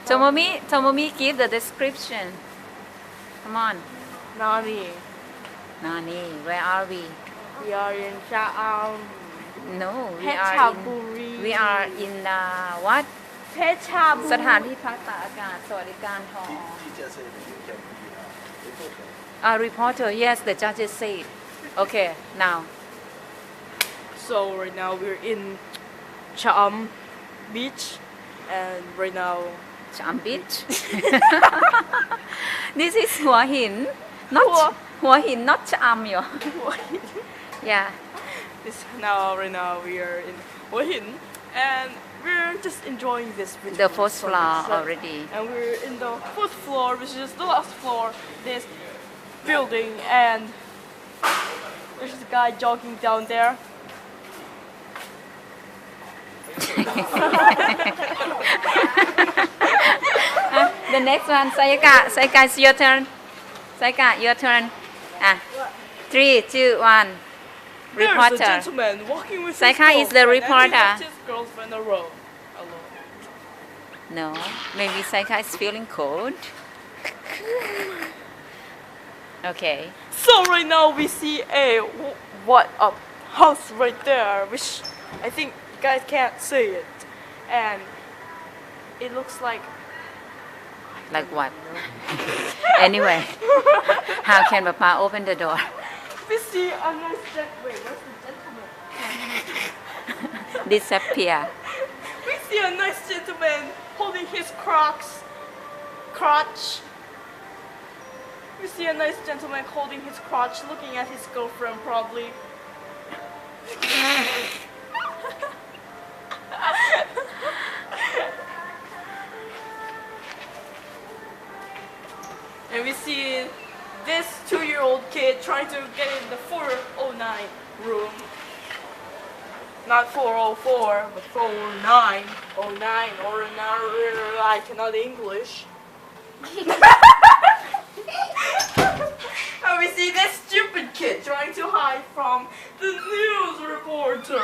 Tomomi, give the description. Come on. Nani. Nani, where are we? We are in Sha'am. No, Phetchaburi. we are in what? Phetchaburi. สถานที่พักตากอากาศสวัสดิการทอ reporter, yes, the judges said. Okay, now. So right now we're in Sha'am Beach, and right now Cham Beach. This is Hua Hin, not Hua Hin, not Cham, yo. Yeah. right now we are in Hua Hin, and we're just enjoying this video. The first floor already. And we're in the fourth floor, which is the last floor, this building, and there's a guy jogging down there. The next one, Sayaka, it's your turn. Sayaka, your turn. 3, 2, 1. There's a Reporter. gentleman walking with Sayaka his is the girlfriend, and he reporter. left his girlfriend alone. No, maybe Sayaka is feeling cold. Okay. So right now we see a house right there, which I think you guys can't see it, and it looks like. Like what? Anyway, how can Papa open the door? We see a nice gentleman. Where's the gentleman? Disappear. We see a nice gentleman holding his crotch. We see a nice gentleman holding his crotch, looking at his girlfriend probably. And we see this 2-year-old kid trying to get in the 409 room. Not 404, but 409. 09 or I cannot English. And we see this stupid kid trying to hide from the news reporter.